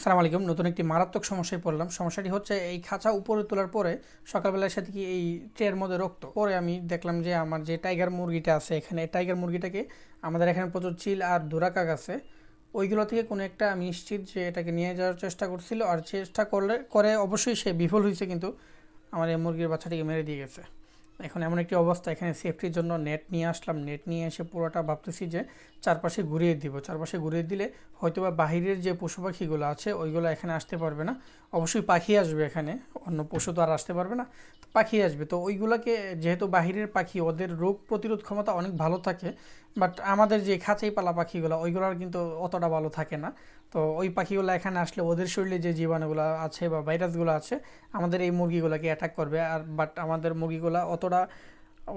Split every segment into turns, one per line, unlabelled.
আসসালামু আলাইকুম। নতুন একটি মারাত্মক সমস্যায় পড়লাম। সমস্যাটি হচ্ছে এই খাঁচা উপরে তোলার পরে সকালবেলা এসে দেখি এই ট্রের মধ্যে রক্ত। পরে আমি দেখলাম যে আমার যে টাইগার মুরগিটা আছে এখানে, টাইগার মুরগিটাকে আমাদের এখানে প্রচুর চিল আর দুরাকাক আছে, ওইগুলো থেকে কোনো একটা আমি নিশ্চিত যে এটাকে নিয়ে যাওয়ার চেষ্টা করছিল, আর চেষ্টা করে অবশ্যই সে বিফল হয়েছে, কিন্তু আমার এই মুরগির বাচ্চাটিকে মেরে দিয়ে গেছে। এখন এমন একটি অবস্থা, এখানে সেফটির জন্য নেট নিয়ে আসলাম। নেট নিয়ে এসে পুরোটা ভাবতেছি যে চারপাশে ঘুরিয়ে দিব। চারপাশে ঘুরিয়ে দিলে হয়তোবা বাহিরের যে পশু পাখিগুলো আছে ওইগুলো এখানে আসতে পারবে না। অবশ্যই পাখি আসবে এখানে, অন্য পশু তো আর আসতে পারবে না, তো পাখি আসবে। তো ওইগুলোকে, যেহেতু বাহিরের পাখি ওদের রোগ প্রতিরোধ ক্ষমতা অনেক ভালো থাকে, বাট আমাদের যে খাঁচাই পালা পাখিগুলো ওইগুলোর কিন্তু অতটা ভালো থাকে না। তো ওই পাখিগুলো এখানে আসলে ওদের শরীরে যে জীবাণুগুলো আছে বা ভাইরাসগুলো আছে আমাদের এই মুরগিগুলোকে অ্যাটাক করবে। আর বাট আমাদের মুরগিগুলো অতটা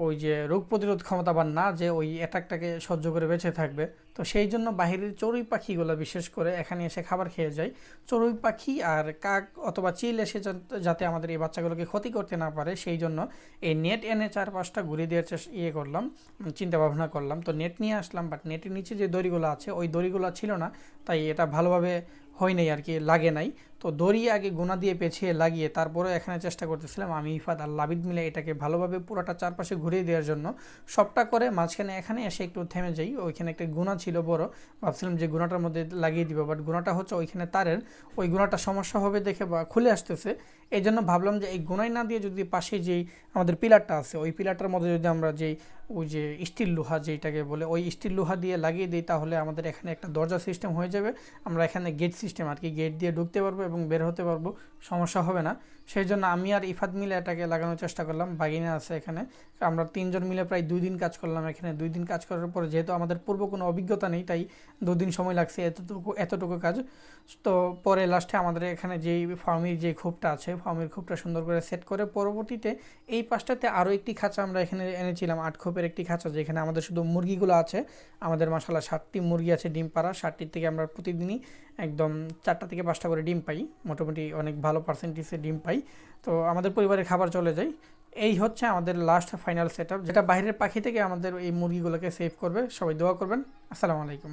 ওই যে রোগ প্রতিরোধ ক্ষমতাবান না যে ওই অ্যাটাকটাকে সহ্য করে বেঁচে থাকবে। তো সেই জন্য বাহিরের চড়ুই পাখিগুলো বিশেষ করে এখানে এসে খাবার খেয়ে যায়। চড়ুই পাখি আর কাক অথবা চিল এসে যাতে আমাদের এই বাচ্চাগুলোকে ক্ষতি করতে না পারে, সেই জন্য এই নেট এনে চারপাশটা ঘুরিয়ে দেওয়ার করলাম, চিন্তা ভাবনা করলাম। তো নেট নিয়ে আসলাম, বাট নেটের নিচে যে দড়িগুলো আছে ওই দড়িগুলো ছিল না, তাই এটা ভালোভাবে হয় নাই আর কি, লাগে নাই। তো দড়ি আগে গোনা দিয়ে পেঁচিয়ে লাগিয়ে তারপরে এখানে চেষ্টা করতেছিলাম আমি, ইফাত আর লাবিদ মিলে এটাকে ভালোভাবে পুরোটা চারপাশে ঘুরিয়ে দেওয়ার জন্য। সবটা করে মাঝখানে এখানে এসে একটু থেমে যাই। ওইখানে একটা গুণা ছিল বড়, ভাবছিলাম যে গুণাটার মধ্যে লাগিয়ে দিব, বাট গুণাটা হচ্ছে ওইখানে তারের, ওই গুণাটা সমস্যা হবে দেখে বা খুলে আসতেছে। এই জন্য ভাবলাম যে এই গুণাই না দিয়ে যদি পাশে যেই আমাদের পিলারটা আছে ওই পিলারটার মধ্যে যদি আমরা যেই ওই যে স্টিল লোহা যেটাকে বলে ওই স্টিল লোহা দিয়ে লাগিয়ে দিই, তাহলে আমাদের এখানে একটা দরজা সিস্টেম হয়ে যাবে। আমরা এখানে গেট সিস্টেম আর কি, গেট দিয়ে ঢুকতে পারবো এবং বের হতে পারবো, সমস্যা হবে না। সেই জন্য আমি আর ইফাত মিলে এটাকে লাগানোর চেষ্টা করলাম। বাগিনা আছে এখানে, আমরা তিনজন মিলে প্রায় 2 দিন কাজ করলাম এখানে। 2 দিন কাজ করার পরে যেহেতু আমাদের পূর্ব কোনো অভিজ্ঞতা নেই, তাই 2 দিন সময় লাগছে এতটুকু কাজ। তো পরে লাস্টে আমাদের এখানে যেই ফার্মির যে খোপটা আছে, ফার্মির খোপটা সুন্দর করে সেট করে পরবর্তীতে এই পাশটাতে আরও একটি খাঁচা আমরা এখানে এনেছিলাম, 8 খোপের একটি খাঁচা, যেখানে আমাদের শুধু মুরগিগুলো আছে। আমাদের মাশাআল্লাহ 60টি মুরগি আছে ডিম পাড়া। 60টির থেকে আমরা প্রতিদিনই একদম 4টা থেকে 5টা করে ডিম পাই, মোটামুটি অনেক ভালো পার্সেন্টেজে ডিম পাই। তো আমাদের পরিবারের খাবার চলে যায়। এই হচ্ছে আমাদের লাস্ট ফাইনাল সেট আপ, যেটা বাইরের পাখি থেকে আমাদের এই মুরগিগুলোকে সেভ করবে। সবাই দোয়া করবেন। আসসালামু আলাইকুম।